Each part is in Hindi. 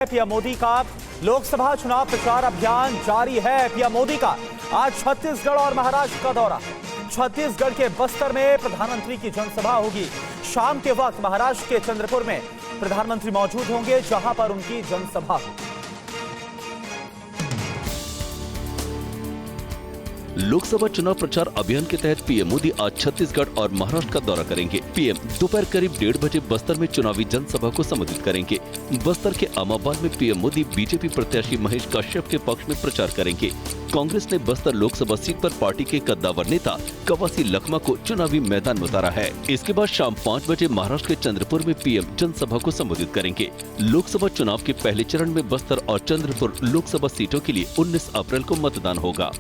पीएम मोदी का लोकसभा चुनाव प्रचार अभियान जारी है। पीएम मोदी का आज छत्तीसगढ़ और महाराष्ट्र का दौरा है। छत्तीसगढ़ के बस्तर में प्रधानमंत्री की जनसभा होगी। शाम के वक्त महाराष्ट्र के चंद्रपुर में प्रधानमंत्री मौजूद होंगे, जहां पर उनकी जनसभा होगी। लोकसभा चुनाव प्रचार अभियान के तहत पीएम मोदी आज छत्तीसगढ़ और महाराष्ट्र का दौरा करेंगे। पीएम दोपहर करीब 1:30 बजे बस्तर में चुनावी जनसभा को संबोधित करेंगे। बस्तर के अमाबाद में पीएम मोदी बीजेपी प्रत्याशी महेश कश्यप के पक्ष में प्रचार करेंगे। कांग्रेस ने बस्तर लोकसभा सीट पर पार्टी के कद्दावर नेता कवासी लखमा को चुनावी मैदान में उतारा है। इसके बाद शाम 5 बजे महाराष्ट्र के चंद्रपुर में पीएम जनसभा को संबोधित करेंगे। लोकसभा चुनाव के पहले चरण में बस्तर और चंद्रपुर लोकसभा सीटों के लिए 19 अप्रैल को मतदान होगा।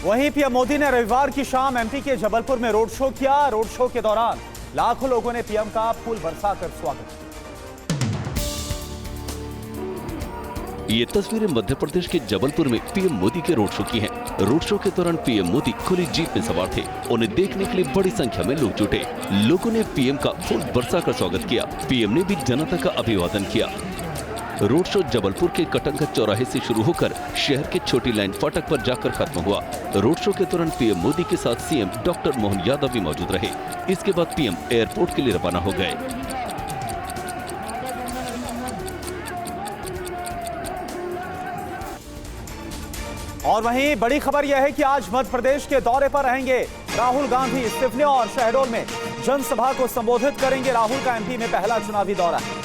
वहीं पीएम मोदी ने रविवार की शाम एमपी के जबलपुर में रोड शो किया। रोड शो के दौरान लाखों लोगों ने पीएम का फूल बरसाकर स्वागत किया। ये तस्वीरें मध्य प्रदेश के जबलपुर में पीएम मोदी के रोड शो की हैं। रोड शो के दौरान पीएम मोदी खुली जीप में सवार थे। उन्हें देखने के लिए बड़ी संख्या में लोग जुटे। लोगों ने पीएम का फूल बरसाकर स्वागत किया। पीएम ने भी जनता का अभिवादन किया। रोड शो जबलपुर के कटंगा चौराहे से शुरू होकर शहर के छोटी लाइन फाटक पर जाकर खत्म हुआ। रोड शो के दौरान पीएम मोदी के साथ सीएम डॉक्टर मोहन यादव भी मौजूद रहे। इसके बाद पीएम एयरपोर्ट के लिए रवाना हो गए। और वहीं बड़ी खबर यह है कि आज मध्य प्रदेश के दौरे पर रहेंगे राहुल गांधी। सिवनी और शहडोल में जनसभा को संबोधित करेंगे। राहुल का एमपी में पहला चुनावी दौरा है।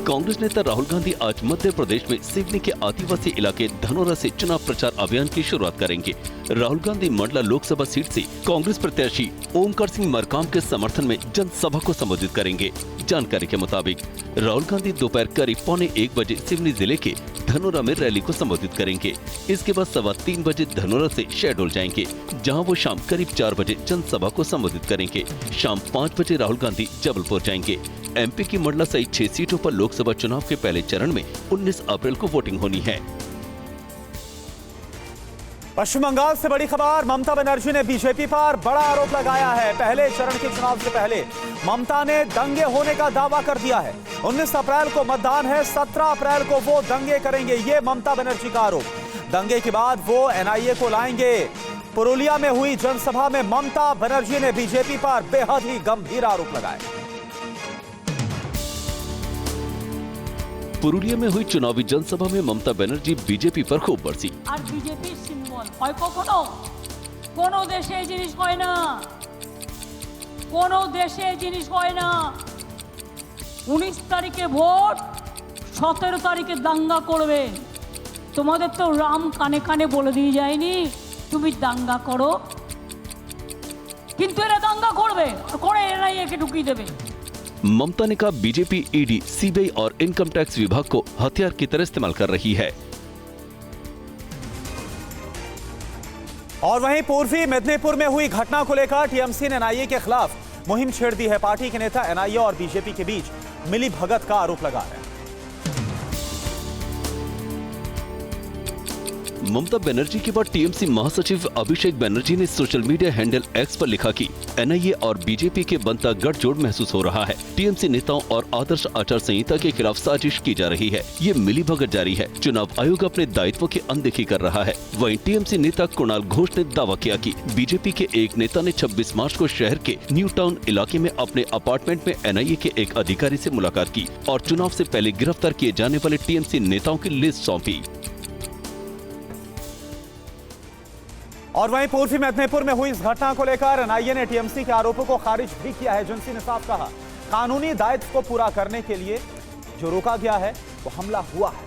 कांग्रेस नेता राहुल गांधी आज मध्य प्रदेश में सिवनी के आदिवासी इलाके धनोरा से चुनाव प्रचार अभियान की शुरुआत करेंगे। राहुल गांधी मंडला लोकसभा सीट से कांग्रेस प्रत्याशी ओमकार सिंह मरकाम के समर्थन में जनसभा को संबोधित करेंगे। जानकारी के मुताबिक राहुल गांधी दोपहर करीब 1:15 बजे सिवनी जिले के धनोरा में रैली को संबोधित करेंगे। इसके बाद 3:15 बजे धनोरा से शहडोल जाएंगे, जहां वो शाम करीब 4 बजे जनसभा को संबोधित करेंगे। शाम 5 बजे राहुल गांधी जबलपुर जाएंगे। एमपी की मंडला सहित 6 सीटों पर लोकसभा चुनाव के पहले चरण में 19 अप्रैल को वोटिंग होनी है। पश्चिम बंगाल से बड़ी खबर। ममता बनर्जी ने बीजेपी पर बड़ा आरोप लगाया है। पहले चरण के चुनाव से पहले ममता ने दंगे होने का दावा कर दिया है। 19 अप्रैल को मतदान है, 17 अप्रैल को वो दंगे करेंगे, ये ममता बनर्जी का आरोप। दंगे के बाद वो एनआईए को लाएंगे। पुरुलिया में हुई जनसभा में ममता बनर्जी ने बीजेपी पर बेहद ही गंभीर आरोप लगाए। पुरुलिया में हुई चुनावी जनसभा में ममता बनर्जी बीजेपी पर खूब बरसी। আর বিজেপি সিম্বল হয় কখনো কোনো দেশে জিনিস হয় না, কোনো দেশে জিনিস হয় না। 19 তারিখে ভোট, 17 তারিখে দাঙ্গা করবে। তোমাদের তো রাম কানে কানে বলে দিয়ে যায়নি তুমি দাঙ্গা করো, কিন্তু এরা দাঙ্গা করবে আর করে এনআইএ ঢুকিয়ে দেবে। ममता ने कहा बीजेपी ईडी, सीबीआई और इनकम टैक्स विभाग को हथियार की तरह इस्तेमाल कर रही है। और वहीं पूर्वी मेदिनीपुर में हुई घटना को लेकर टीएमसी ने एनआईए के खिलाफ मुहिम छेड़ दी है। पार्टी के नेता एनआईए और बीजेपी के बीच मिली भगत का आरोप लगा रहे हैं। ममता बनर्जी के बाद टीएमसी महासचिव अभिषेक बनर्जी ने सोशल मीडिया हैंडल एक्स पर लिखा कि एनआईए और बीजेपी के बनता गठजोड़ महसूस हो रहा है। टीएमसी नेताओं और आदर्श आचार संहिता के खिलाफ साजिश की जा रही है। ये मिलीभगत जारी है। चुनाव आयोग अपने दायित्व की अनदेखी कर रहा है। वहीं टीएमसी नेता कुणाल घोष ने दावा किया कि बीजेपी के एक नेता ने 26 मार्च को शहर के न्यू टाउन इलाके में अपने अपार्टमेंट में एनआईए के एक अधिकारी से मुलाकात की और चुनाव से पहले गिरफ्तार किए जाने वाले टीएमसी नेताओं की लिस्ट सौंपी। और वहीं पूर्वी मेदिनीपुर में हुई इस घटना को लेकर एनआईए ने टीएमसी के आरोपों को खारिज भी किया है। एजेंसी ने साफ कहा, कानूनी दायित्व को पूरा करने के लिए जो रोका गया है वो हमला हुआ है।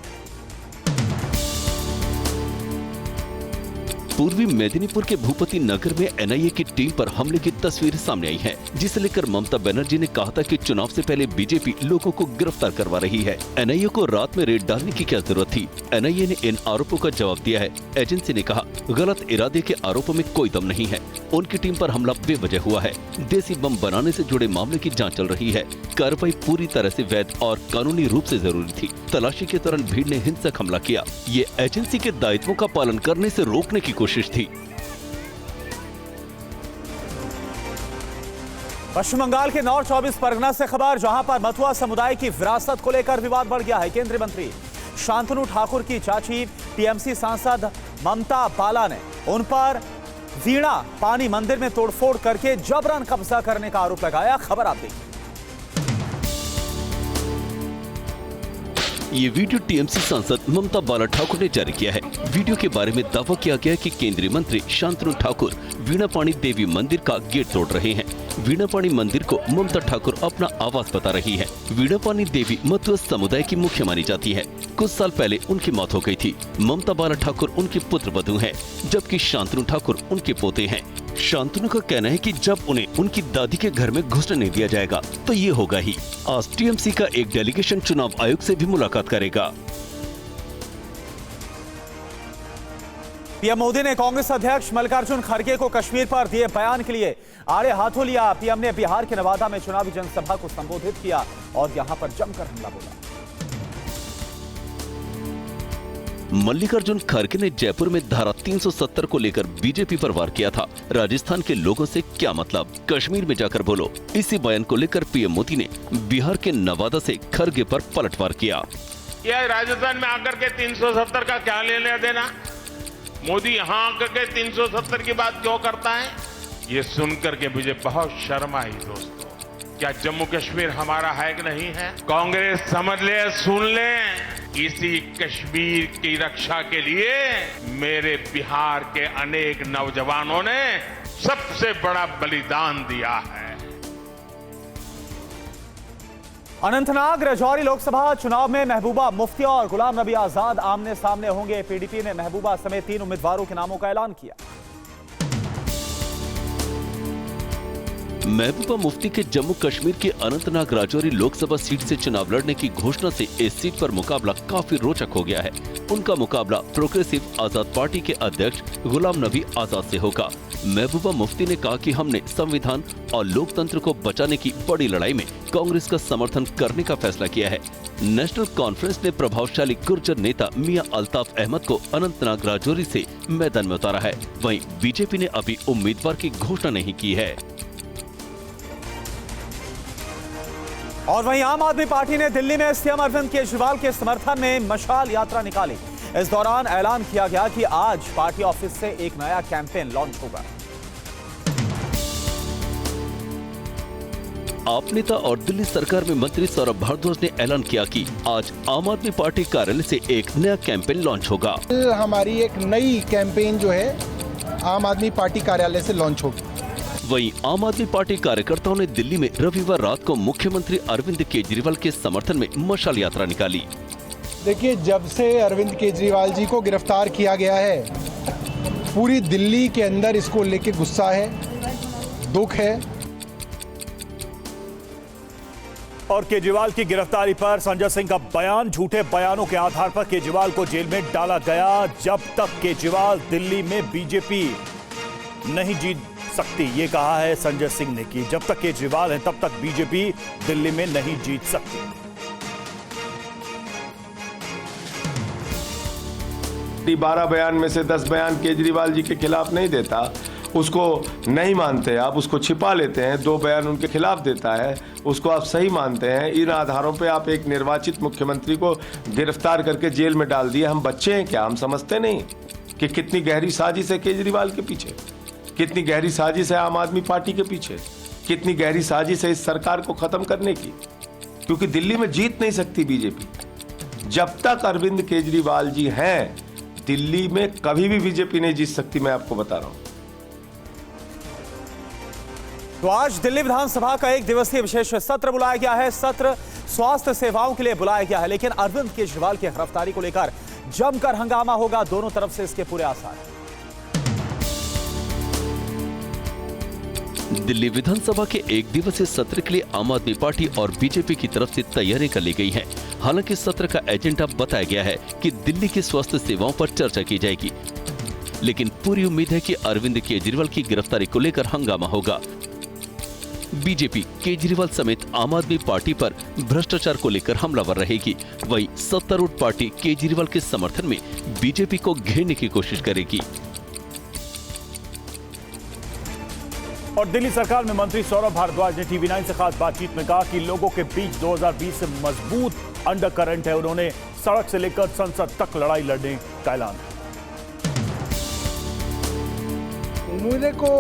पूर्वी मेदिनीपुर के भूपति नगर में एनआईए की टीम पर हमले की तस्वीर सामने आई है, जिसे लेकर ममता बनर्जी ने कहा था कि चुनाव से पहले बीजेपी लोगों को गिरफ्तार करवा रही है। एनआईए को रात में रेड डालने की क्या जरूरत थी? एनआईए ने इन आरोपों का जवाब दिया है। एजेंसी ने कहा, गलत इरादे के आरोपों में कोई दम नहीं है। उनकी टीम पर हमला बेवजह हुआ है। देसी बम बनाने से जुड़े मामले की जाँच चल रही है। कार्रवाई पूरी तरह से वैध और कानूनी रूप से जरूरी थी। तलाशी के दौरान भीड़ ने हिंसक हमला किया। ये एजेंसी के दायित्वों का पालन करने से रोकने की कोशिश थी। पश्चिम बंगाल के नॉर्थ 24 परगना से खबर, जहां पर मथुआ समुदाय की विरासत को लेकर विवाद बढ़ गया है। केंद्रीय मंत्री शांतनु ठाकुर की चाची टीएमसी सांसद ममता बाला ने उन पर वीणा पानी मंदिर में तोड़फोड़ करके जबरन कब्जा करने का आरोप लगाया। खबर आप देखिए। ये वीडियो टीएमसी सांसद ममता बाला ठाकुर ने जारी किया है। वीडियो के बारे में दावा किया गया है कि केंद्रीय मंत्री शांतनु ठाकुर वीणापाणी देवी मंदिर का गेट तोड़ रहे हैं। वीणापाणी मंदिर को ममता ठाकुर अपना आवास बता रही है। वीणापाणी देवी मथुआ समुदाय की मुखिया मानी जाती है। कुछ साल पहले उनकी मौत हो गई थी। ममता बाला ठाकुर उनकी पुत्र वधू है, जबकि शांतनु ठाकुर उनके पोते हैं। शांतनु का कहना है कि जब उन्हें उनकी दादी के घर में घुसने नहीं दिया जाएगा तो ये होगा ही। आज टीएमसी का एक डेलीगेशन चुनाव आयोग से भी मुलाकात करेगा। पीएम मोदी ने कांग्रेस अध्यक्ष मल्लिकार्जुन खड़गे को कश्मीर पर दिए बयान के लिए आड़े हाथों लिया। पीएम ने बिहार के नवादा में चुनावी जनसभा को संबोधित किया और यहां पर जमकर हमला बोला। मल्लिकार्जुन खड़गे ने जयपुर में धारा 370 को लेकर बीजेपी पर वार किया था। राजस्थान के लोगों से क्या मतलब, कश्मीर में जाकर बोलो। इसी बयान को लेकर पीएम मोदी ने बिहार के नवादा से खड़गे पर पलटवार किया। यह राजस्थान में आकर के 370 का क्या लेना देना? मोदी यहाँ आकर के 370 की बात क्यों करता है? ये सुनकर के मुझे बहुत शर्म आई दोस्तों। क्या जम्मू कश्मीर हमारा है कि नहीं है? कांग्रेस समझ ले, सुन ले, इसी कश्मीर की रक्षा के लिए मेरे बिहार के अनेक नौजवानों ने सबसे बड़ा बलिदान दिया है। अनंतनाग राजौरी लोकसभा चुनाव में महबूबा मुफ्ती और गुलाम नबी आजाद आमने सामने होंगे। पीडीपी ने महबूबा समेत 3 उम्मीदवारों के नामों का ऐलान किया। महबूबा मुफ्ती के जम्मू कश्मीर के अनंतनाग राजौरी लोकसभा सीट से चुनाव लड़ने की घोषणा से इस सीट पर मुकाबला काफी रोचक हो गया है। उनका मुकाबला प्रोग्रेसिव आजाद पार्टी के अध्यक्ष गुलाम नबी आजाद से होगा। महबूबा मुफ्ती ने कहा कि हमने संविधान और लोकतंत्र को बचाने की बड़ी लड़ाई में कांग्रेस का समर्थन करने का फैसला किया है। नेशनल कॉन्फ्रेंस ने प्रभावशाली गुर्जर नेता मियां अल्ताफ अहमद को अनंतनाग राजौरी से मैदान में उतारा है। वहीं बीजेपी ने अभी उम्मीदवार की घोषणा नहीं की है। और वहीं आम आदमी पार्टी ने दिल्ली में सीएम अरविंद केजरीवाल के समर्थन में मशाल यात्रा निकाली। इस दौरान ऐलान किया गया कि आज पार्टी ऑफिस से एक नया कैंपेन लॉन्च होगा। आप नेता और दिल्ली सरकार में मंत्री सौरभ भारद्वाज ने ऐलान किया कि आज आम आदमी पार्टी कार्यालय से एक नया कैंपेन लॉन्च होगा। हमारी एक नई कैंपेन जो है आम आदमी पार्टी कार्यालय से लॉन्च होगी। वहीं आम आदमी पार्टी कार्यकर्ताओं ने दिल्ली में रविवार रात को मुख्यमंत्री अरविंद केजरीवाल के समर्थन में मशाल यात्रा निकाली। देखिए, जब से अरविंद केजरीवाल जी को गिरफ्तार किया गया है, पूरी दिल्ली के अंदर इसको लेके गुस्सा है, दुख है। और केजरीवाल की गिरफ्तारी पर संजय सिंह का बयान, झूठे बयानों के आधार पर केजरीवाल को जेल में डाला गया। जब तक केजरीवाल दिल्ली में बीजेपी नहीं जीत सकती, ये कहा है संजय सिंह ने कि जब तक केजरीवाल है तब तक बीजेपी दिल्ली में नहीं जीत सकती। 12 बयान में से 10 बयान केजरीवाल जी के खिलाफ नहीं देता, उसको नहीं मानते आप, उसको छिपा लेते हैं। 2 बयान उनके खिलाफ देता है, उसको आप सही मानते हैं। इन आधारों पे आप एक निर्वाचित मुख्यमंत्री को गिरफ्तार करके जेल में डाल दिए। हम बच्चे हैं क्या? हम समझते नहीं कि कितनी गहरी साजिश है केजरीवाल के पीछे, कितनी गहरी साजिश है आम आदमी पार्टी के पीछे, कितनी गहरी साजिश है इस सरकार को खत्म करने की। क्योंकि दिल्ली में जीत नहीं सकती बीजेपी। जब तक अरविंद केजरीवाल जी हैं, दिल्ली में कभी भी बीजेपी नहीं जीत सकती, मैं आपको बता रहा हूं। तो आज दिल्ली विधानसभा का 1 दिवसीय विशेष सत्र बुलाया गया है। सत्र स्वास्थ्य सेवाओं के लिए बुलाया गया है, लेकिन अरविंद केजरीवाल की गिरफ्तारी को लेकर जमकर हंगामा होगा। दोनों तरफ से इसके पूरे आसार हैं। दिल्ली विधानसभा के 1 दिवसीय सत्र के लिए आम आदमी पार्टी और बीजेपी की तरफ से तैयारी कर ली गई है। हालांकि सत्र का एजेंडा बताया गया है कि दिल्ली की स्वास्थ्य सेवाओं पर चर्चा की जाएगी, लेकिन पूरी उम्मीद है कि अरविंद केजरीवाल की गिरफ्तारी को लेकर हंगामा होगा। बीजेपी केजरीवाल समेत आम आदमी पार्टी पर भ्रष्टाचार को लेकर हमलावर रहेगी। वहीं सत्तारूढ़ पार्टी केजरीवाल के समर्थन में बीजेपी को घेरने की कोशिश करेगी। और दिल्ली सरकार में मंत्री सौरभ भारद्वाज ने टीवी 9 से खास बातचीत में कहा कि लोगों के बीच 2020 से मजबूत अंडर करंट है। उन्होंने सड़क से लेकर संसद तक लड़ाई लड़ने का ऐलान किया। मुझे को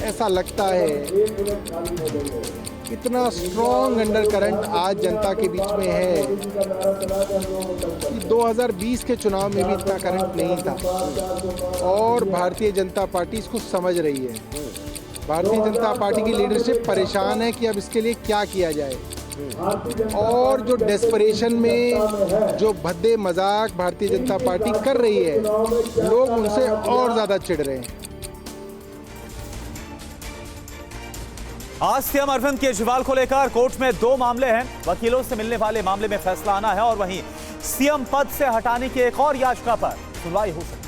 ऐसा लगता है इतना स्ट्रॉन्ग अंडर करंट आज जनता के बीच में है कि 2020 के चुनाव में भी इतना करंट नहीं था और भारतीय जनता पार्टी इसको समझ रही है। भारतीय जनता पार्टी की लीडरशिप परेशान है कि अब इसके लिए क्या किया जाए और जो डेस्परेशन में जो भद्दे मजाक भारतीय जनता पार्टी कर रही है, लोग उनसे और ज्यादा चिढ़ रहे हैं। आज सीएम अरविंद केजरीवाल को लेकर कोर्ट में 2 मामले हैं। वकीलों से मिलने वाले मामले में फैसला आना है और वहीं सीएम पद से हटाने की एक और याचिका पर सुनवाई हो सकती है।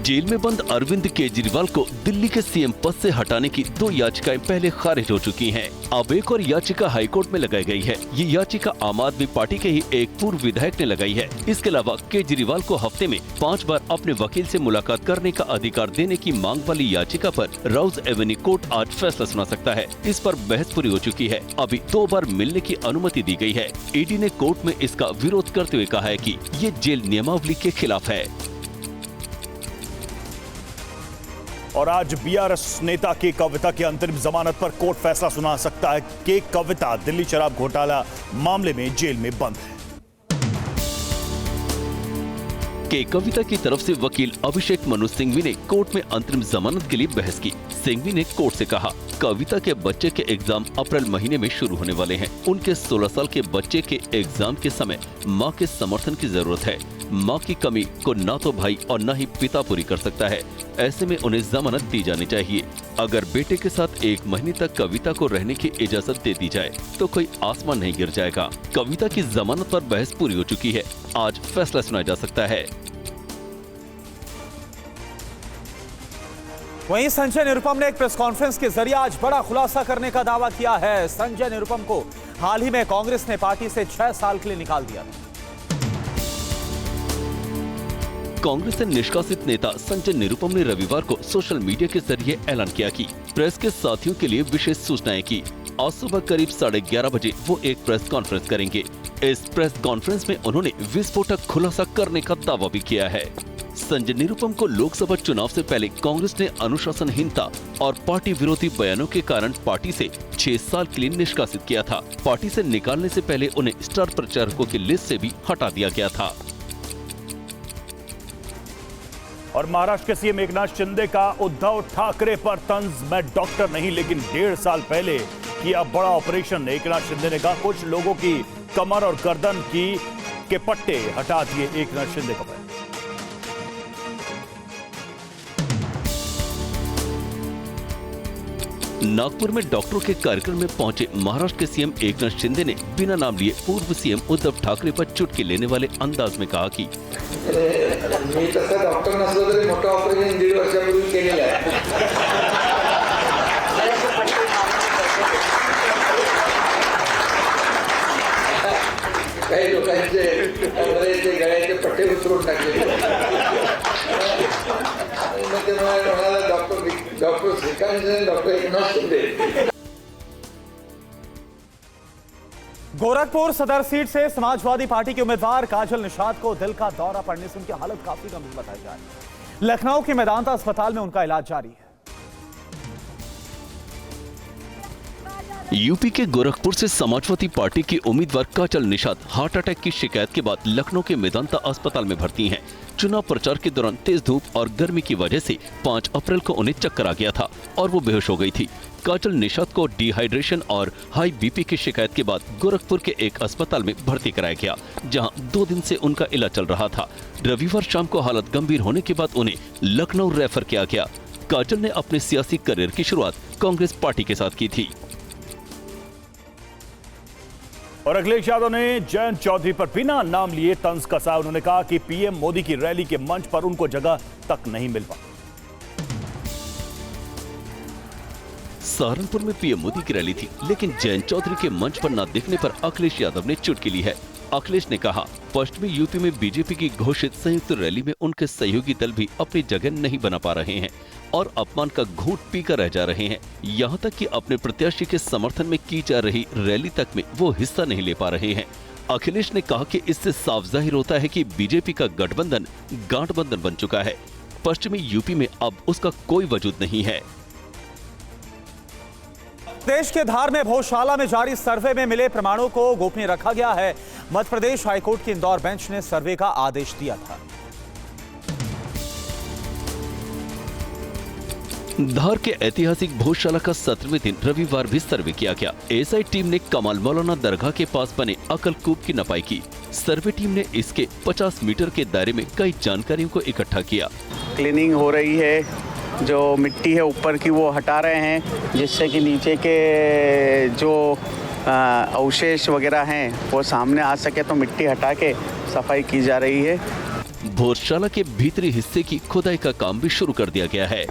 जेल में बंद अरविंद केजरीवाल को दिल्ली के सीएम पद से हटाने की 2 याचिकाएं पहले खारिज हो चुकी हैं। अब एक और याचिका हाईकोर्ट में लगाई गई है। ये याचिका आम आदमी पार्टी के ही एक पूर्व विधायक ने लगाई है। इसके अलावा केजरीवाल को हफ्ते में 5 बार अपने वकील से मुलाकात करने का अधिकार देने की मांग वाली याचिका पर राउज एवेन्यू कोर्ट आज फैसला सुना सकता है। इस पर बहस पूरी हो चुकी है। अभी 2 बार मिलने की अनुमति दी गई है। ईडी ने कोर्ट में इसका विरोध करते हुए कहा है कि ये जेल नियमावली के खिलाफ है। और आज बीआरएस नेता के कविता की अंतरिम जमानत पर कोर्ट फैसला सुना सकता है कि कविता दिल्ली शराब घोटाला मामले में जेल में बंद है। के कविता की तरफ से वकील अभिषेक मनु सिंघवी ने कोर्ट में अंतरिम जमानत के लिए बहस की। सिंघवी ने कोर्ट से कहा, कविता के बच्चे के एग्जाम अप्रैल महीने में शुरू होने वाले हैं। उनके 16 साल के बच्चे के एग्जाम के समय मां के समर्थन की जरूरत है। मां की कमी को ना तो भाई और न ही पिता पूरी कर सकता है। ऐसे में उन्हें जमानत दी जानी चाहिए। अगर बेटे के साथ 1 महीने तक कविता को रहने की इजाजत दे दी जाए तो कोई आसमान नहीं गिर जाएगा। कविता की जमानत पर बहस पूरी हो चुकी है। आज फैसला सुनाया जा सकता है। वहीं संजय निरुपम ने एक प्रेस कॉन्फ्रेंस के जरिए आज बड़ा खुलासा करने का दावा किया है। संजय निरुपम को हाल ही में कांग्रेस ने पार्टी से 6 साल के लिए निकाल दिया था। कांग्रेस से निष्कासित नेता संजय निरुपम ने रविवार को सोशल मीडिया के जरिए ऐलान किया कि प्रेस के साथियों के लिए विशेष सूचनाएं की। आज सुबह करीब 11:30 बजे वो एक प्रेस कॉन्फ्रेंस करेंगे। इस प्रेस कॉन्फ्रेंस में उन्होंने विस्फोटक खुलासा करने का दावा भी किया है। संजय निरुपम को लोकसभा चुनाव से पहले कांग्रेस ने अनुशासनहीनता और पार्टी विरोधी बयानों के कारण पार्टी से 6 साल के लिए निष्कासित किया था। पार्टी से निकालने से पहले उन्हें स्टार प्रचारकों की लिस्ट से भी हटा दिया गया था। और महाराष्ट्र के सीएम एकनाथ शिंदे का उद्धव ठाकरे पर तंज, मैं डॉक्टर नहीं लेकिन 1.5 साल पहले किया बड़ा ऑपरेशन। एकनाथ शिंदे ने कहा, कुछ लोगों की कमर और गर्दन के पट्टे हटा दिए। एकनाथ शिंदे का बयान। नागपुर में डॉक्टरों के कार्यक्रम में पहुंचे महाराष्ट्र के सीएम एकनाथ शिंदे ने बिना नाम लिए पूर्व सीएम उद्धव ठाकरे पर चुटकी लेने वाले अंदाज में कहा कि मी तसा डॉक्टर नसलो तरी मोठं ऑपरेशन 1.5 वर्षापूर्वी केलेलं आहे। काही लोकांचे गळ्याचे पट्टे उतरून टाकले। Doctor Shrikant doctor Eknath Shinde. गोरखपुर सदर सीट से समाजवादी पार्टी के उम्मीदवार काजल निषाद को दिल का दौरा पड़ने से उनकी हालत काफी गंभीर बताई जा रही है। लखनऊ के मेदांता अस्पताल में उनका इलाज जारी है। यूपी के गोरखपुर से समाजवादी पार्टी की उम्मीदवार काजल निषाद हार्ट अटैक की शिकायत के बाद लखनऊ के मेदांता अस्पताल में भर्ती हैं। चुनाव प्रचार के दौरान तेज धूप और गर्मी की वजह से 5 अप्रैल को उन्हें चक्कर आ गया था और वो बेहोश हो गई थी। काजल निषाद को डिहाइड्रेशन और हाई बीपी की शिकायत के बाद गोरखपुर के एक अस्पताल में भर्ती कराया गया, जहां 2 दिन से उनका इलाज चल रहा था। रविवार शाम को हालत गंभीर होने के बाद उन्हें लखनऊ रेफर किया गया। काजल ने अपने सियासी करियर की शुरुआत कांग्रेस पार्टी के साथ की थी। और अखिलेश यादव ने जयंत चौधरी पर बिना नाम लिए तंज कसा। उन्होंने कहा कि पीएम मोदी की रैली के मंच पर उनको जगह तक नहीं मिल पाई। सहारनपुर में पीएम मोदी की रैली थी, लेकिन जयंत चौधरी के मंच पर न दिखने पर अखिलेश यादव ने चुटकी ली है। अखिलेश ने कहा, पश्चिमी यूपी में बीजेपी की घोषित संयुक्त रैली में उनके सहयोगी दल भी अपनी जगह नहीं बना पा रहे हैं और अपमान का घूंट पीकर रह जा रहे हैं। यहाँ तक कि अपने प्रत्याशी के समर्थन में की जा रही रैली तक में वो हिस्सा नहीं ले पा रहे हैं। अखिलेश ने कहा कि इससे साफ जाहिर होता है कि बीजेपी का गठबंधन गांठबंधन बन चुका है। पश्चिमी यूपी में अब उसका कोई वजूद नहीं है। देश के धार में भोजशाला में जारी सर्वे में मिले प्रमाणों को गोपनीय रखा गया है। मध्य प्रदेश हाईकोर्ट की इंदौर बेंच ने सर्वे का आदेश दिया था। धार के ऐतिहासिक भोजशाला का 17वें दिन रविवार भी सर्वे किया गया। एएसआई टीम ने कमाल मौलाना दरगाह के पास बने अकलकूप की नपाई की। सर्वे टीम ने इसके 50 मीटर के दायरे में कई जानकारियों को इकट्ठा किया। क्लीनिंग हो रही है, जो मिट्टी है ऊपर की वो हटा रहे हैं, जिससे कि नीचे के जो अवशेष वगैरह हैं वो सामने आ सके, तो मिट्टी हटा के सफाई की जा रही है। भोजशाला के भीतरी हिस्से की खुदाई का काम भी शुरू कर दिया गया है।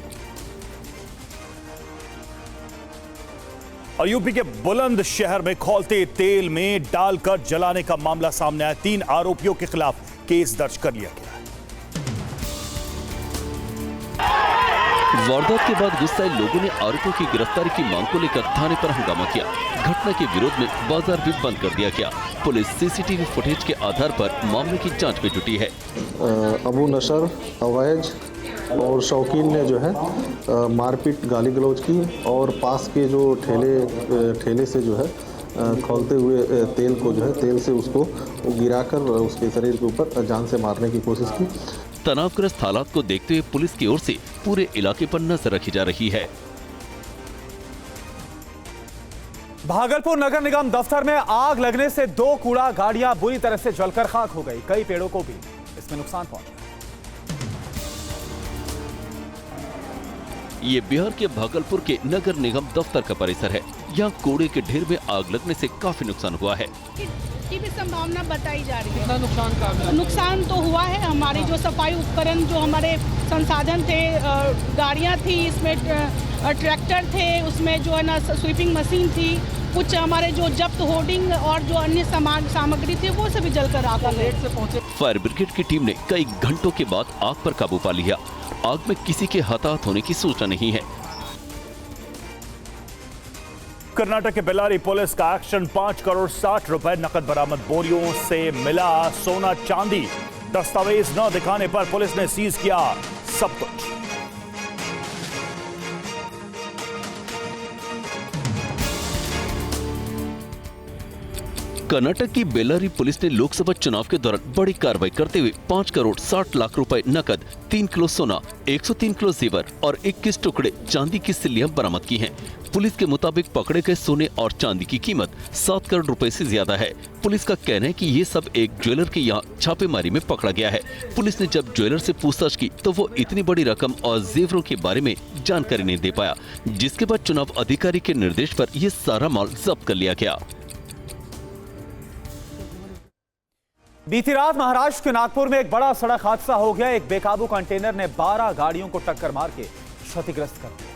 और यूपी के बुलंदशहर में खौलते तेल में डालकर जलाने का मामला सामने आया। 3 आरोपियों के खिलाफ केस दर्ज कर लिया गया। वारदात के बाद गुस्साए लोगों ने आरोपियों की गिरफ्तारी की मांग को लेकर थाने पर हंगामा किया। घटना के विरोध में बाजार भी बंद कर दिया गया। पुलिस सीसीटीवी फुटेज के आधार पर मामले की जांच में जुटी है। अबू नसर, अवैज और शौकीन ने जो है मारपीट, गाली गलौज की और पास के जो ठेले से जो है खौलते हुए तेल को जो है तेल से उसको गिराकर उसके शरीर के ऊपर जान से मारने की कोशिश की। तनावग्रस्त हालात को देखते हुए पुलिस की ओर से पूरे इलाके पर नजर रखी जा रही है। भागलपुर नगर निगम दफ्तर में आग लगने से 2 कूड़ा गाड़ियां बुरी तरह से जलकर खाक हो गई। कई पेड़ों को भी इसमें नुकसान पहुंचा। ये बिहार के भागलपुर के नगर निगम दफ्तर का परिसर है। यहाँ कूड़े के ढेर में आग लगने से काफी नुकसान हुआ है। की भी संभावना बताई जा रही है। नुकसान तो हुआ है। हमारे जो सफाई उपकरण, जो हमारे संसाधन थे, गाड़ियां थी, इसमें ट्रैक्टर थे, उसमें जो है ना स्वीपिंग मशीन थी, कुछ हमारे जो जब्त होर्डिंग और जो अन्य सामग्री थी वो सभी जलकर आग से पहुंचे। फायर ब्रिगेड की टीम ने कई घंटों के बाद आग पर काबू पा लिया। आग में किसी के हताहत होने की सूचना नहीं है। कर्नाटक के बेल्लारी पुलिस का एक्शन। 5 करोड़ 60 रुपए नकद बरामद। बोरियों से मिला सोना चांदी। दस्तावेज न दिखाने पर पुलिस ने सीज किया सब कुछ। कर्नाटक की बेल्लारी पुलिस ने लोकसभा चुनाव के दौरान बड़ी कार्रवाई करते हुए 5 करोड़ 60 लाख रुपए नकद, 3 किलो सोना, 103 किलो जेवर और 21 टुकड़े चांदी की सिल्लियां बरामद की हैं। पुलिस के मुताबिक पकड़े गए सोने और चांदी की कीमत 7 करोड़ रुपए से ज्यादा है। पुलिस का कहना है कि ये सब एक ज्वेलर के यहाँ छापेमारी में पकड़ा गया है। पुलिस ने जब ज्वेलर से पूछताछ की तो वो इतनी बड़ी रकम और जेवरों के बारे में जानकारी नहीं दे पाया, जिसके बाद चुनाव अधिकारी के निर्देश पर यह सारा माल जब्त कर लिया गया। बीती रात महाराष्ट्र के नागपुर में एक बड़ा सड़क हादसा हो गया। एक बेकाबू कंटेनर ने 12 गाड़ियों को टक्कर मार के क्षतिग्रस्त कर दिया।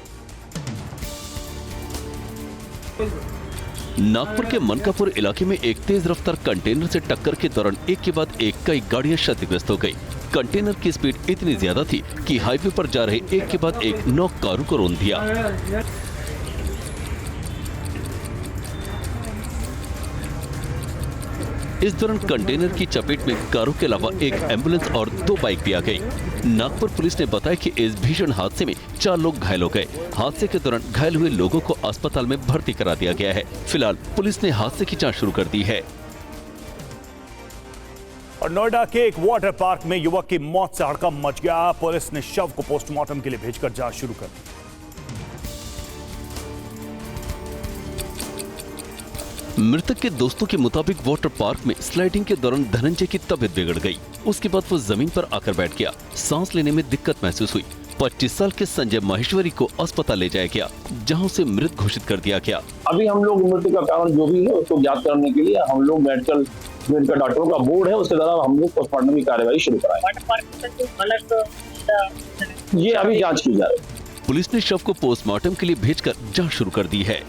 नागपुर के मनकापुर इलाके में एक तेज रफ्तार कंटेनर से टक्कर के दौरान एक के बाद एक कई गाड़ियां क्षतिग्रस्त हो गई। कंटेनर की स्पीड इतनी ज्यादा थी कि हाईवे पर जा रहे एक के बाद एक 9 कारों को रौंद दिया। इस दौरान कंटेनर की चपेट में कारों के अलावा एक एम्बुलेंस और 2 बाइक भी आ गई। नागपुर पुलिस ने बताया कि इस भीषण हादसे में 4 लोग घायल हो गए। हादसे के दौरान घायल हुए लोगों को अस्पताल में भर्ती करा दिया गया है। फिलहाल पुलिस ने हादसे की जांच शुरू कर दी है। और नोएडा के एक वाटर पार्क में युवक की मौत से हड़कंप मच गया। पुलिस ने शव को पोस्टमार्टम के लिए भेजकर जांच शुरू कर दी। मृतक के दोस्तों के मुताबिक वाटर पार्क में स्लाइडिंग के दौरान धनंजय की तबीयत बिगड़ गई। उसके बाद वो जमीन पर आकर बैठ गया। सांस लेने में दिक्कत महसूस हुई। 25 साल के संजय माहेश्वरी को अस्पताल ले जाया गया, जहां उसे मृत घोषित कर दिया गया। अभी हम लोग मृत्यु का कारण जो भी है उसको ज्ञात करने के लिए हम लोग मेडिकल डॉक्टरों का बोर्ड है, उसके द्वारा हम लोग पोस्टमार्टम की कार्यवाही शुरू कराएंगे। ये अभी जाँच की जा रही है। पुलिस ने शव को पोस्टमार्टम के लिए भेजकर जाँच शुरू कर दी है।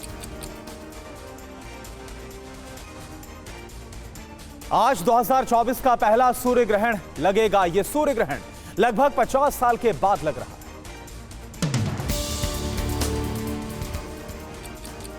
आज 2024 का पहला सूर्य ग्रहण लगेगा। यह सूर्य ग्रहण लगभग 50 साल के बाद लग रहा है।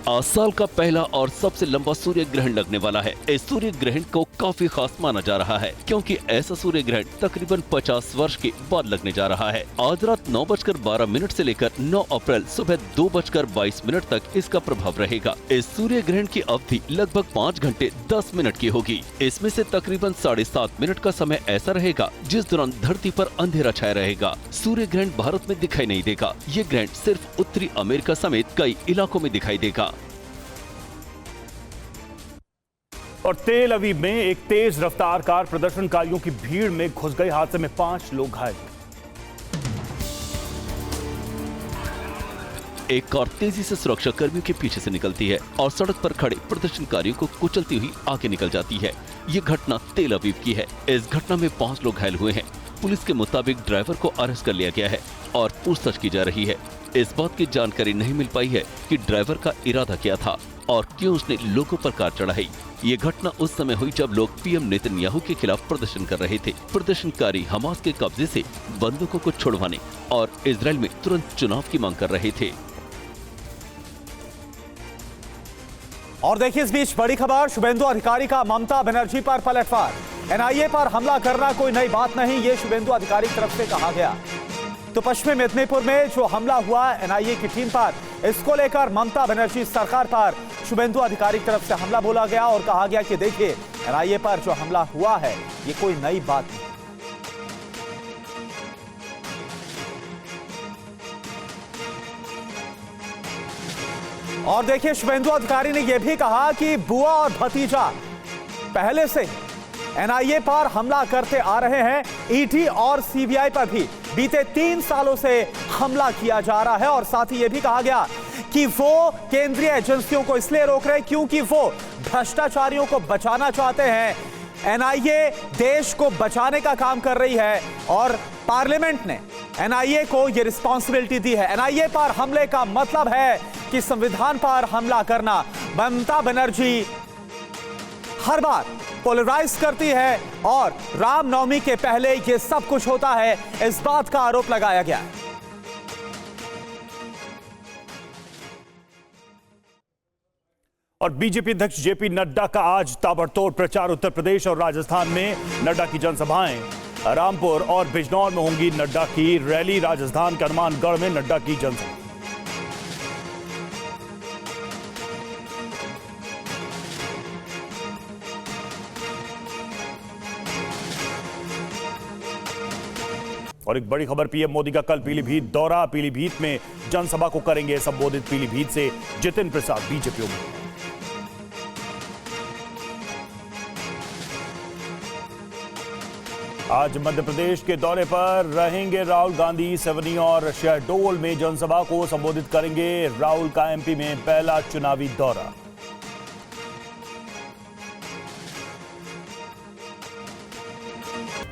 आज साल का पहला और सबसे लंबा सूर्य ग्रहण लगने वाला है। इस सूर्य ग्रहण को काफी खास माना जा रहा है क्योंकि ऐसा सूर्य ग्रहण तकरीबन 50 वर्ष के बाद लगने जा रहा है। आज रात 9:12 से लेकर 9 अप्रैल सुबह 2:22 तक इसका प्रभाव रहेगा। इस सूर्य ग्रहण की अवधि लगभग 5 घंटे 10 मिनट की होगी। इसमें से तकरीबन 7.5 मिनट का समय ऐसा रहेगा जिस दौरान धरती पर अंधेरा छाया रहेगा। सूर्य ग्रहण भारत में दिखाई नहीं देगा। ये ग्रहण सिर्फ उत्तरी अमेरिका समेत कई इलाकों में दिखाई देगा। और तेल अवीव में एक तेज रफ्तार कार प्रदर्शनकारियों की भीड़ में घुस गई। हादसे में 5 लोग घायल। एक कार तेजी से सुरक्षा कर्मियों के पीछे से निकलती है और सड़क पर खड़े प्रदर्शनकारियों को कुचलती हुई आगे निकल जाती है। ये घटना तेल अवीव की है। इस घटना में 5 लोग घायल हुए हैं। पुलिस के मुताबिक ड्राइवर को अरेस्ट कर लिया गया है और पूछताछ की जा रही है। इस बात की जानकारी नहीं मिल पाई है कि ड्राइवर का इरादा क्या था और क्यों उसने लोगों पर कार चढ़ाई। ये घटना उस समय हुई जब लोग पीएम नेतन्याहू के खिलाफ प्रदर्शन कर रहे थे। प्रदर्शनकारी हमास के कब्जे से बंदूकों को छुड़वाने और इजराइल में तुरंत चुनाव की मांग कर रहे थे। और देखिए इस बीच बड़ी खबर, शुभेंदु अधिकारी का ममता बनर्जी पर पलटवार। एनआईए पर हमला करना कोई नई बात नहीं, ये शुभेंदु अधिकारी की तरफ से कहा गया। तो पश्चिमी मिदनापुर में जो हमला हुआ एनआईए की टीम पर, इसको लेकर ममता बनर्जी सरकार पर शुभेंदु अधिकारी की तरफ से हमला बोला गया और कहा गया कि देखिए एनआईए पर जो हमला हुआ है ये कोई नई बात नहीं। और देखिए शुभेंदु अधिकारी ने यह भी कहा कि बुआ और भतीजा पहले से एनआईए पर हमला करते आ रहे हैं। ईडी और सीबीआई पर भी बीते 3 सालों से हमला किया जा रहा है। और साथ ही यह भी कहा गया कि वो केंद्रीय एजेंसियों को इसलिए रोक रहे हैं क्योंकि वो भ्रष्टाचारियों को बचाना चाहते हैं। एनआईए देश को बचाने का काम कर रही है और पार्लियामेंट ने एनआईए को यह रिस्पॉन्सिबिलिटी दी है। एनआईए पर हमले का मतलब है कि संविधान पर हमला करना। ममता बनर्जी हर बार पोलराइज करती है और रामनवमी के पहले ये सब कुछ होता है, इस बात का आरोप लगाया गया है। और बीजेपी अध्यक्ष जेपी नड्डा का आज ताबड़तोड़ प्रचार। उत्तर प्रदेश और राजस्थान में नड्डा की जनसभाएं। रामपुर और बिजनौर में होंगी नड्डा की रैली। राजस्थान के हनुमानगढ़ में नड्डा की जनसभा। और एक बड़ी खबर, पीएम मोदी का कल पीलीभीत दौरा। पीलीभीत में जनसभा को करेंगे संबोधित। पीलीभीत से जितिन प्रसाद बीजेपी उम्मीदवार। आज मध्य प्रदेश के दौरे पर रहेंगे राहुल गांधी। सिवनी और शहडोल में जनसभा को संबोधित करेंगे। राहुल का एमपी में पहला चुनावी दौरा।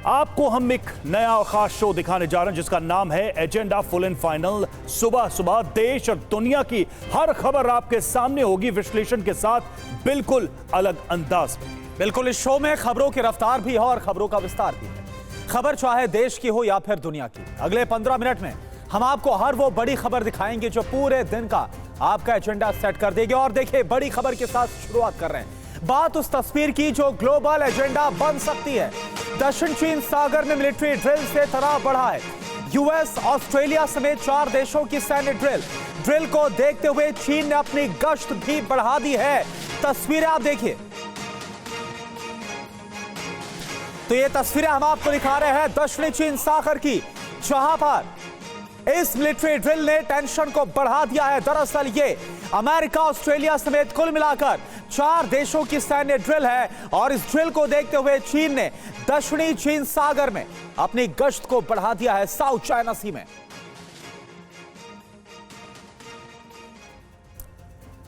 आपको हम एक नया और खास शो दिखाने जा रहे हैं जिसका नाम है एजेंडा फुल एंड फाइनल। सुबह सुबह देश और दुनिया की हर खबर आपके सामने होगी विश्लेषण के साथ, बिल्कुल अलग अंदाज में। बिल्कुल, इस शो में खबरों की रफ्तार भी है और खबरों का विस्तार भी है। खबर चाहे देश की हो या फिर दुनिया की, अगले 15 मिनट में हम आपको हर वो बड़ी खबर दिखाएंगे जो पूरे दिन का आपका एजेंडा सेट कर देगी। और देखिए बड़ी खबर के साथ शुरुआत कर रहे हैं। बात उस तस्वीर की जो ग्लोबल एजेंडा बन सकती है। दक्षिण चीन सागर में मिलिट्री ड्रिल से तनाव बढ़ा है। यूएस, ऑस्ट्रेलिया समेत 4 देशों की सैन्य ड्रिल को देखते हुए चीन ने अपनी गश्त भी बढ़ा दी है। तस्वीरें आप देखिए। तो ये तस्वीरें हम आपको दिखा रहे हैं दक्षिणी चीन सागर की, जहां पर इस मिलिट्री ड्रिल ने टेंशन को बढ़ा दिया है। दरअसल ये अमेरिका, ऑस्ट्रेलिया समेत कुल मिलाकर 4 देशों की सैन्य ड्रिल है और इस ड्रिल को देखते हुए चीन ने दक्षिणी चीन सागर में अपनी गश्त को बढ़ा दिया है, साउथ चाइना सी में।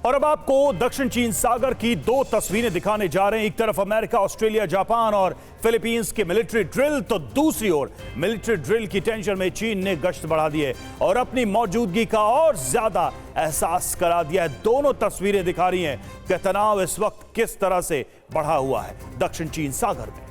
और अब आपको दक्षिण चीन सागर की दो तस्वीरें दिखाने जा रहे हैं। एक तरफ अमेरिका, ऑस्ट्रेलिया, जापान और फिलीपींस के मिलिट्री ड्रिल, तो दूसरी ओर मिलिट्री ड्रिल की टेंशन में चीन ने गश्त बढ़ा दी है और अपनी मौजूदगी का और ज्यादा एहसास करा दिया है। दोनों तस्वीरें दिखा रही हैं कि तनाव इस वक्त किस तरह से बढ़ा हुआ है दक्षिण चीन सागर में।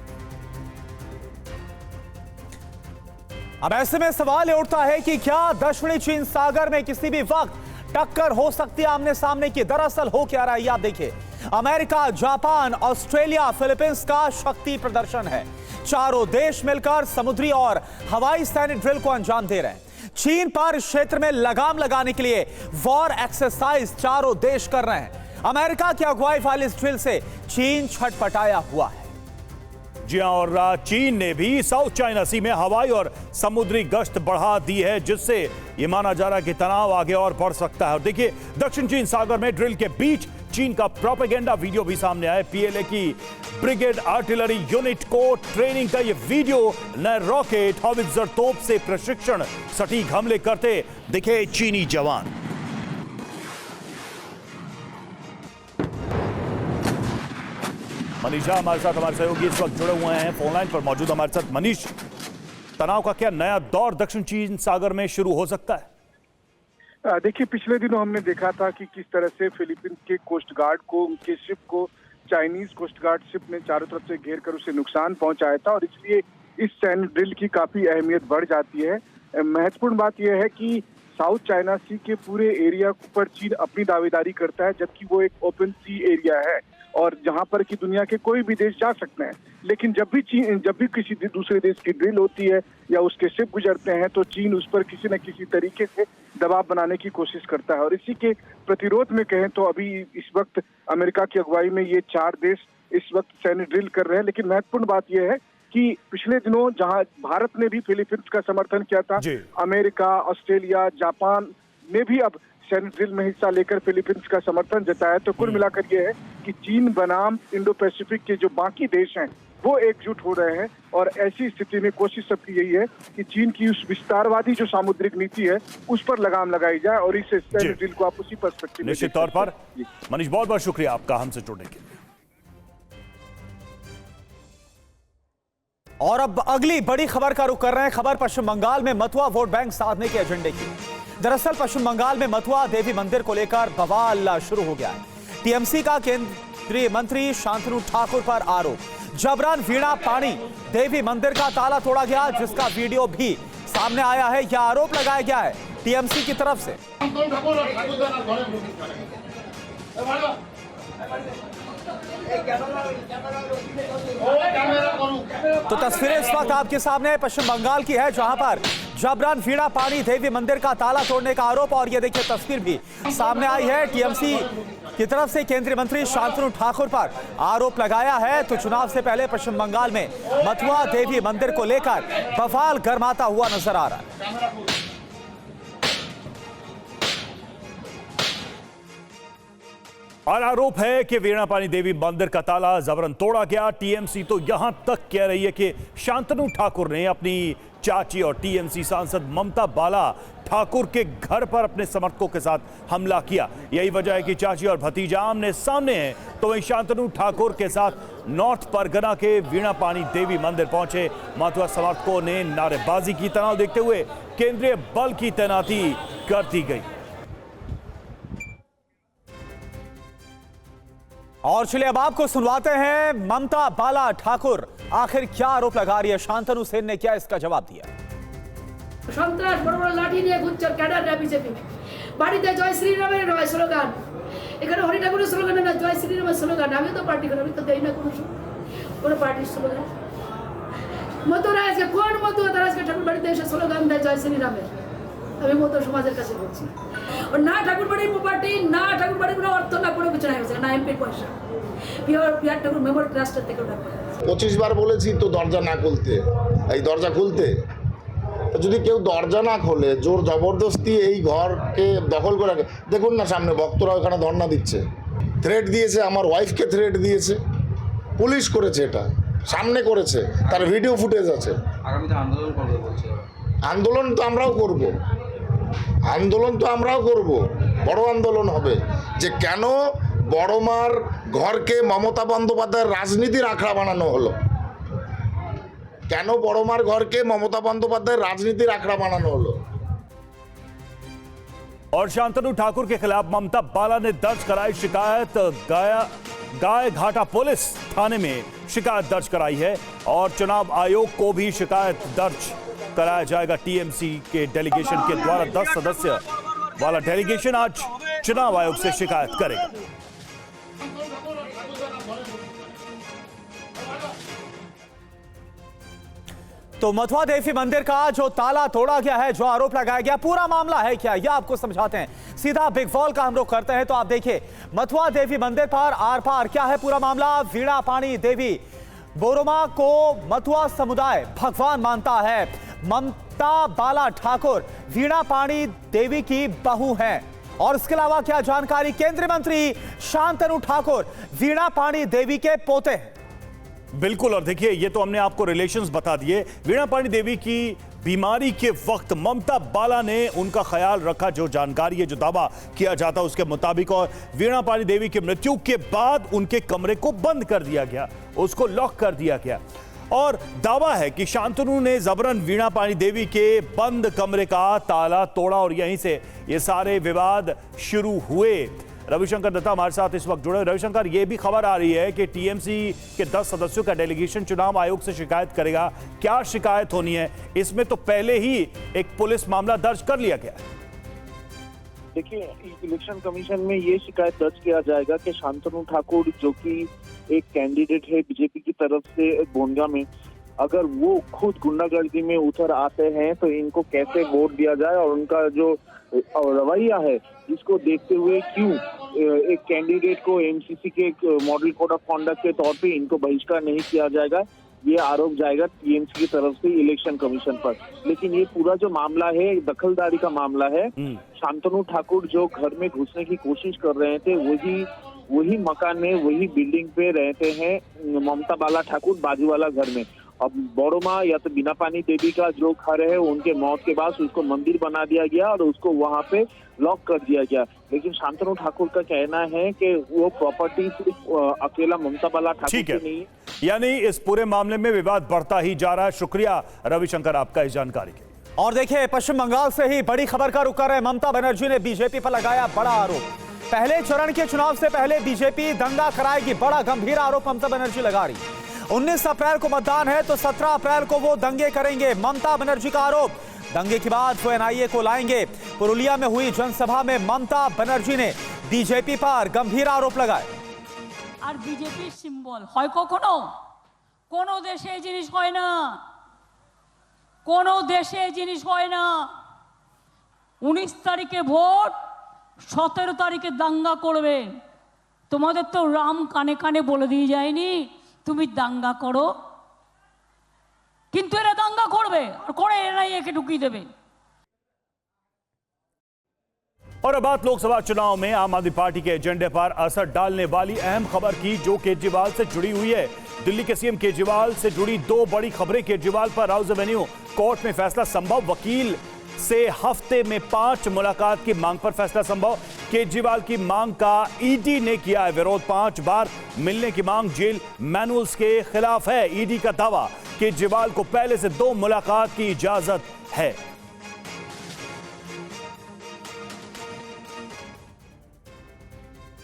अब ऐसे में सवाल ये उठता है कि क्या दक्षिणी चीन सागर में किसी भी वक्त टक्कर हो सकती है आमने सामने की। दरअसल हो क्या रहा है आप देखिए, अमेरिका, जापान, ऑस्ट्रेलिया, फिलीपींस का शक्ति प्रदर्शन है। चारों देश मिलकर समुद्री और हवाई सैन्य ड्रिल को अंजाम दे रहे हैं। चीन पर इस क्षेत्र में लगाम लगाने के लिए वॉर एक्सरसाइज चारों देश कर रहे हैं। अमेरिका की अगुवाई वाली इस ड्रिल से चीन छटपटाया हुआ है। जी हां, और चीन ने भी साउथ चाइना सी में हवाई और समुद्री गश्त बढ़ा दी है, जिससे यह माना जा रहा है कि तनाव आगे और बढ़ सकता है। और देखिए, दक्षिण चीन सागर में ड्रिल के बीच चीन का प्रोपेगेंडा वीडियो भी सामने आया। पीएलए की ब्रिगेड आर्टिलरी यूनिट को ट्रेनिंग का यह वीडियो नए रॉकेट, हॉवित्जर तोप से प्रशिक्षण सटीक हमले करते दिखे चीनी जवान। मनीष हमारे साथ, हमारे सहयोगी इस वक्त जुड़े हुए हैं फोनलाइन पर मौजूद हमारे साथ। मनीष, तनाव का क्या नया दौर दक्षिण चीन सागर में शुरू हो सकता है? देखिए, पिछले दिनों हमने देखा था कि किस तरह से फिलीपींस के कोस्ट गार्ड को, उनके शिप को चाइनीज कोस्ट गार्ड शिप ने चारों तरफ से घेर कर उसे नुकसान पहुंचाया था और इसलिए इस सैन्य ड्रिल की काफी अहमियत बढ़ जाती है। महत्वपूर्ण बात यह है कि साउथ चाइना सी के पूरे एरिया पर चीन अपनी दावेदारी करता है, जबकि वो एक ओपन सी एरिया है और जहां पर कि दुनिया के कोई भी देश जा सकते हैं। लेकिन जब भी किसी दूसरे देश की ड्रिल होती है या उसके शिप गुजरते हैं तो चीन उस पर किसी न किसी तरीके से दबाव बनाने की कोशिश करता है। और इसी के प्रतिरोध में कहें तो अभी इस वक्त अमेरिका की अगुवाई में ये 4 देश इस वक्त सैन्य ड्रिल कर रहे हैं। लेकिन महत्वपूर्ण बात यह है कि पिछले दिनों जहां भारत ने भी फिलीपींस का समर्थन किया था, अमेरिका, ऑस्ट्रेलिया, जापान ने भी अब सैन्य ड्रिल में हिस्सा लेकर फिलीपींस का समर्थन जताया। तो कुल मिलाकर यह है कि चीन बनाम इंडो पैसिफिक के जो बाकी देश हैं वो एकजुट हो रहे हैं और ऐसी स्थिति में कोशिश सबकी यही है कि चीन की उस विस्तारवादी जो सामुद्रिक नीति है उस पर लगाम लगाई जाए और इस सैन्य ड्रिल को आप उसी पर्सपेक्टिव में निश्चित तौर पर। मनीष, बहुत बहुत शुक्रिया आपका हमसे जुड़ने के लिए। और अब अगली बड़ी खबर का रुख कर रहे हैं। खबर पश्चिम बंगाल में मथुआ वोट बैंक साधने के एजेंडे की। दरअसल पश्चिम बंगाल में मथुआ देवी मंदिर को लेकर बवाल शुरू हो गया है। टीएमसी का केंद्रीय मंत्री शांतनु ठाकुर पर आरोप, जबरन वीणा पानी देवी मंदिर का ताला तोड़ा गया, जिसका वीडियो भी सामने आया है। यह आरोप लगाया गया है टीएमसी की तरफ से। तो तस्वीरें इस वक्त आपके सामने पश्चिम बंगाल की है, जहां पर जबरन वीणा पानी देवी मंदिर का ताला तोड़ने का आरोप, और ये देखिए तस्वीर भी सामने आई है। टीएमसी की तरफ से केंद्रीय मंत्री शांतनु ठाकुर पर आरोप लगाया है। तो चुनाव से पहले पश्चिम बंगाल में मथुआ देवी मंदिर को लेकर बवाल गरमाता हुआ नजर आ रहा है। और आरोप है कि वीणा पानी देवी मंदिर का ताला जबरन तोड़ा गया। टीएमसी तो यहां तक कह रही है कि शांतनु ठाकुर ने अपनी चाची और टीएमसी सांसद ममता बाला ठाकुर के घर पर अपने समर्थकों के साथ हमला किया। यही वजह है कि चाची और भतीजा आमने सामने हैं। तो वहीं शांतनु ठाकुर के साथ नॉर्थ परगना के वीणा पानी देवी मंदिर पहुंचे मथुआ समर्थकों ने नारेबाजी की। तनाव देखते हुए केंद्रीय बल की तैनाती कर दी गई। और चलिए अब आपको सुनवाते हैं ममता बाला ठाकुर आखिर क्या आरोप लगा रही है। शांतनु सेन ने क्या इसका जवाब दिया। সন্ত্রাস বড় বড় লাঠি নিয়ে ঘুরছে ক্যাডাররা বিজেপি বাড়িতে জয় শ্রীরামের নয় স্লোগান, এখানে হরি ঠাকুরের স্লোগান না, জয় শ্রীরামের স্লোগান। আমি তো পার্টি করি, আমি তো দেই না কোনো পার্টির স্লোগান। মতুরা আজকে কোন মতুয়া তারা আজকে ঠাকুর বাড়িতে এসে স্লোগান দেয় জয় শ্রীরামের? আমি মতো সমাজের কাছে বলছি, और ना ठाकुर बाड़ी पार्टी ना ठाकुर बाड़ी কোনো অর্থ না কোনো কিছু নাই, না এমপি পয়সা। বিহার ঠাকুর মেমোরিয়াল ট্রাস্টের থেকে ওটা 25 বার বলেছি তো দরজা না খুলতে, এই দরজা খুলতে। যদি কেউ দরজা না খোলে, জোর জবরদস্তি এই ঘরকে দখল করে রাখে, দেখুন না সামনে ভক্তরা ওখানে ধর্ণা দিচ্ছে, থ্রেট দিয়েছে, আমার ওয়াইফকে থ্রেট দিয়েছে, পুলিশ করেছে, এটা সামনে করেছে, তার ভিডিও ফুটেজ আছে। আগামীতে আন্দোলন করবে বলছে। আন্দোলন তো আমরাও করব, আন্দোলন তো আমরাও করব, বড় আন্দোলন হবে। যে কেন বড় মার ঘরকে মমতা বন্দ্যোপাধ্যায়ের রাজনীতির আখড়া বানানো হলো, কেন বড় মার ঘরকে মমতা বন্দ্যোপাধ্যায়ের রাজনীতির আখড়া বানানো হলো। और शांतनु ठाकुर के खिलाफ ममता बाला ने दर्ज कराई शिकायत। गाय घाटा पुलिस थाने में शिकायत दर्ज कराई है और चुनाव आयोग को भी शिकायत दर्ज कराया जाएगा। टीएमसी के डेलीगेशन के द्वारा 10 सदस्य वाला डेलीगेशन आज चुनाव आयोग से शिकायत करेगा। तो मथुआ देवी मंदिर का जो ताला तोड़ा गया है, जो आरोप लगाया गया, पूरा मामला है क्या, यह आपको समझाते हैं। सीधा बिग वॉल का हम लोग करते हैं। तो आप देखिए, मथुआ देवी मंदिर पर आर पार क्या है पूरा मामला। वीणा पाणी देवी बोरोमा को मथुआ समुदाय भगवान मानता है। ममता बाला ठाकुर वीणा पाणी देवी की बहू हैं। और इसके अलावा क्या जानकारी, केंद्रीय मंत्री शांतनु ठाकुर वीणा पाणी देवी के पोते हैं। बिल्कुल, और देखिए ये तो हमने आपको रिलेशंस बता दिए। वीणा पाणी देवी की बीमारी के वक्त ममता बाला ने उनका ख्याल रखा, जो जानकारी है, जो दावा किया जाता है उसके मुताबिक। और वीणा पाणी देवी की मृत्यु के बाद उनके कमरे को बंद कर दिया गया, उसको लॉक कर दिया गया। और दावा है कि शांतनु ने जबरन वीणा पाणी देवी के बंद कमरे का ताला तोड़ा और यहीं से ये सारे विवाद शुरू हुए। रविशंकर दत्ता हमारे साथ इस वक्त जुड़े। रविशंकर, ये भी खबर आ रही है कि टीएमसी के 10 सदस्यों का डेलीगेशन चुनाव आयोग से शिकायत करेगा। क्या शिकायत होनी है? इसमें तो पहले ही एक पुलिस मामला दर्ज कर लिया गया। देखिए, इलेक्शन कमीशन में ये शिकायत दर्ज किया जाएगा कि शांतनु ठाकुर, जो कि एक कैंडिडेट है बीजेपी की तरफ से बोनगा में, अगर वो खुद गुंडागर्दी में उतर आते हैं तो इनको कैसे वोट दिया जाए, और उनका जो रवैया है इसको देखते हुए क्यों एक कैंडिडेट को एमसीसी के मॉडल कोड ऑफ कॉन्डक्ट के तौर पे इनको बहिष्कार नहीं किया जाएगा, ये आरोप जाएगा टीएमसी की तरफ से इलेक्शन कमीशन पर। लेकिन ये पूरा जो मामला है दखलदारी का मामला है। शांतनु ठाकुर जो घर में घुसने की कोशिश कर रहे थे, वही मकान में, वही बिल्डिंग पे रहते हैं ममता बाला ठाकुर बाजू वाला घर में। अब बोरोमा या तो वीणा पाणी देवी का जो घर है, उनके मौत के बाद उसको मंदिर बना दिया गया और उसको वहां पे लॉक कर दिया गया। लेकिन शांतनु ठाकुर का कहना है कि वो प्रॉपर्टी सिर्फ अकेला ममता बाला ठाकुर की नहीं है। यानी इस पूरे मामले में विवाद बढ़ता ही जा रहा है। शुक्रिया रविशंकर आपका इस जानकारी के। और देखिए, पश्चिम बंगाल से ही बड़ी खबर का रुख कर रहे ममता बनर्जी ने बीजेपी पर लगाया बड़ा आरोप। पहले चरण के चुनाव से पहले बीजेपी दंगा कराएगी, बड़ा गंभीर आरोप ममता बनर्जी लगा रही। 19 अप्रैल को मतदान है तो 17 अप्रैल को वो दंगे करेंगे, ममता बनर्जी का आरोप। दंगे के बाद वो एनआईए को लाएंगे। पुरुलिया में हुई जनसभा में ममता बनर्जी ने बीजेपी पर गंभीर आरोप लगाए। আর বিজেপির সিম্বল হয় কখনো? কোনো দেশে এই জিনিস হয় না, কোনো দেশে এই জিনিস হয় না। 19 তারিখে ভোট, 17 তারিখে দাঙ্গা করবেন। তোমাদের তো রাম কানে কানে বলে দিয়ে যায়নি তুমি দাঙ্গা করো, কিন্তু এরা দাঙ্গা করবে আর করে এনআইএ ঢুকিয়ে দেবে। और अब बात लोकसभा चुनाव में आम आदमी पार्टी के एजेंडे पर असर डालने वाली अहम खबर की, जो केजरीवाल से जुड़ी हुई है। दिल्ली के सीएम केजरीवाल से जुड़ी दो बड़ी खबरें। केजरीवाल पर राउज एवेन्यू कोर्ट में फैसला संभव, वकील से हफ्ते में 5 मुलाकात की मांग पर फैसला संभव। केजरीवाल की मांग का ईडी ने किया है विरोध। 5 बार मिलने की मांग जेल मैनुअल्स के खिलाफ है। ईडी का दावा, केजरीवाल को पहले से 2 मुलाकात की इजाजत है।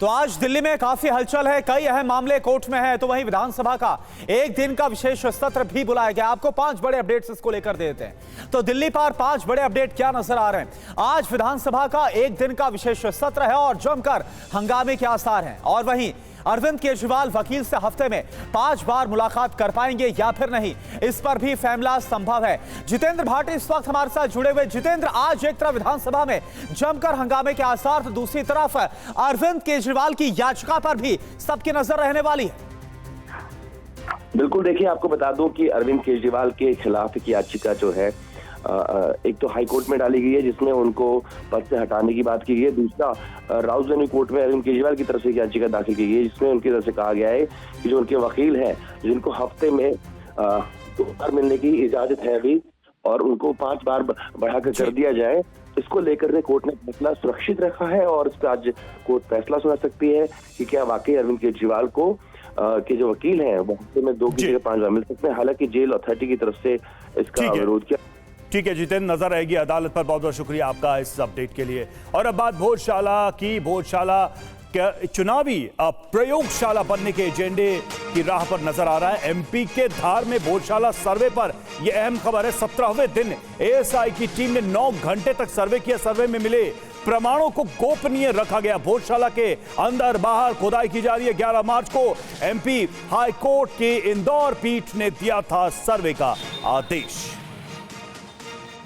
तो आज दिल्ली में काफी हलचल है, कई अहम मामले कोर्ट में हैं। तो वहीं विधानसभा का एक दिन का विशेष सत्र भी बुलाया गया। आपको 5 बड़े अपडेट्स इसको लेकर देते हैं। तो दिल्ली पर 5 बड़े अपडेट क्या नजर आ रहे हैं। आज विधानसभा का एक दिन का विशेष सत्र है और जमकर हंगामे के आसार हैं। और वहीं अरविंद केजरीवाल वकील से हफ्ते में 5 बार मुलाकात कर पाएंगे या फिर नहीं, इस पर भी फैसला संभव है। जितेंद्र भाटी इस वक्त हमारे साथ जुड़े हुए। जितेंद्र, आज एक तरफ विधानसभा में जमकर हंगामे के आसार, तो दूसरी तरफ अरविंद केजरीवाल की याचिका पर भी सबकी नजर रहने वाली है। बिल्कुल, देखिए आपको बता दूं कि अरविंद केजरीवाल के खिलाफ की याचिका जो है एक तो हाई कोर्ट में डाली गई है, जिसमें उनको पद से हटाने की बात की गई है। दूसरा, राउज एवेन्यू कोर्ट में अरविंद केजरीवाल की तरफ से एक याचिका दाखिल की गई है, जिसमें उनकी तरफ से कहा गया है कि जो उनके वकील हैं, जिनको हफ्ते में 2 बार मिलने की इजाजत है अभी, और उनको 5 बार बढ़ाकर कर दिया जाए, इसको लेकर के कोर्ट ने फैसला सुरक्षित रखा है और इस पर आज कोर्ट फैसला सुना सकती है कि क्या वाकई अरविंद केजरीवाल को के जो वकील हैं वो हफ्ते में 2 की जगह 5 बार मिल सकते हैं। हालांकि जेल अथॉरिटी की तरफ से इसका विरोध किया। ठीक है जितेंद्र, नजर रहेगी अदालत पर। बहुत बहुत शुक्रिया आपका इस अपडेट के लिए। और अब बात भोजशाला की। भोजशाला चुनावी प्रयोगशाला बनने के एजेंडे की राह पर नजर आ रहा है। एमपी के धार में भोजशाला सर्वे पर यह अहम खबर है। 17वें दिन एएसआई की टीम ने 9 घंटे तक सर्वे किया। सर्वे में मिले प्रमाणों को गोपनीय रखा गया। भोजशाला के अंदर बाहर खुदाई की जा रही है। 11 मार्च को एमपी हाई कोर्ट की इंदौर पीठ ने दिया था सर्वे का आदेश।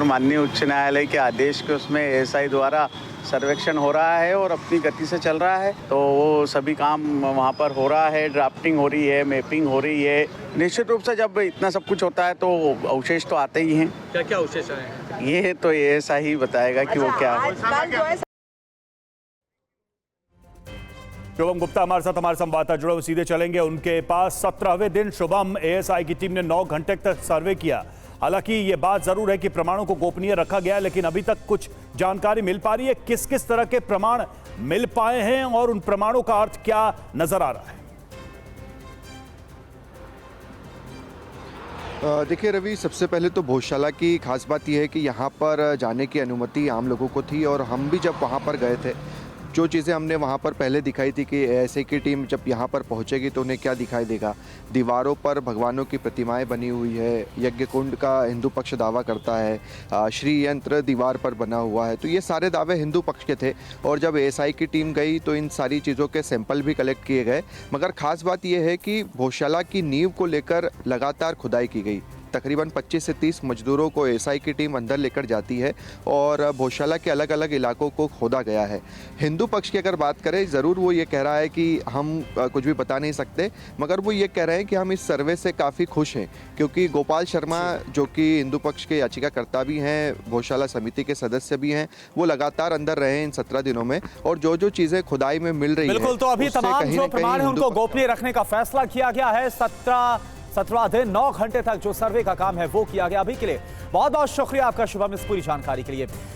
माननीय उच्च न्यायालय के आदेश के उसमें एएसआई द्वारा सर्वेक्षण हो रहा है और अपनी गति से चल रहा है, तो वो सभी काम वहाँ पर हो रहा है। ड्राफ्टिंग हो रही है, मैपिंग हो रही है। निश्चित रूप से जब इतना सब कुछ होता है तो अवशेष तो आते ही हैं। क्या क्या अवशेष आए हैं ये तो एएसआई ही बताएगा कि वो क्या है। शुभम गुप्ता हमारे संवाददाता जुड़े हुए, सीधे चलेंगे उनके पास। 17वें दिन शुभम, एएसआई की टीम ने 9 घंटे तक सर्वे किया। हालांकि ये बात जरूर है कि प्रमाणों को गोपनीय रखा गया है, लेकिन अभी तक कुछ जानकारी मिल पा रही है? किस किस तरह के प्रमाण मिल पाए हैं और उन प्रमाणों का अर्थ क्या नजर आ रहा है? देखिए रवि, सबसे पहले तो भोजशाला की खास बात यह है कि यहाँ पर जाने की अनुमति आम लोगों को थी और हम भी जब वहाँ पर गए थे, जो चीज़ें हमने वहाँ पर पहले दिखाई थी कि एएसआई की टीम जब यहाँ पर पहुँचेगी तो उन्हें क्या दिखाई देगा। दीवारों पर भगवानों की प्रतिमाएं बनी हुई है, यज्ञ कुंड का हिंदू पक्ष दावा करता है, श्री यंत्र दीवार पर बना हुआ है, तो ये सारे दावे हिंदू पक्ष के थे। और जब एएसआई की टीम गई तो इन सारी चीज़ों के सैंपल भी कलेक्ट किए गए। मगर ख़ास बात यह है कि भोजशाला की नींव को लेकर लगातार खुदाई की गई। तकरीबन 25 से 30 मजदूरों को एएसआई की टीम अंदर लेकर जाती है और भोजशाला के अलग अलग इलाकों को खोदा गया है। हिंदू पक्ष की अगर बात करें, ज़रूर वो ये कह रहा है कि हम कुछ भी बता नहीं सकते, मगर वो ये कह रहे हैं कि हम इस सर्वे से काफ़ी खुश हैं, क्योंकि गोपाल शर्मा जो कि हिंदू पक्ष के याचिकाकर्ता भी हैं, भोजशाला समिति के सदस्य भी हैं, वो लगातार अंदर रहे हैं इन 17 दिनों में। और जो जो चीज़ें खुदाई में मिल रही है, बिल्कुल, तो अभी तमाम जो प्रमाण है उनको गोपनीय रखने का फैसला किया गया है। 17वां दिन 9 घंटे तक जो सर्वे का काम है वो किया गया। अभी के लिए बहुत बहुत शुक्रिया आपका शुभम इस पूरी जानकारी के लिए।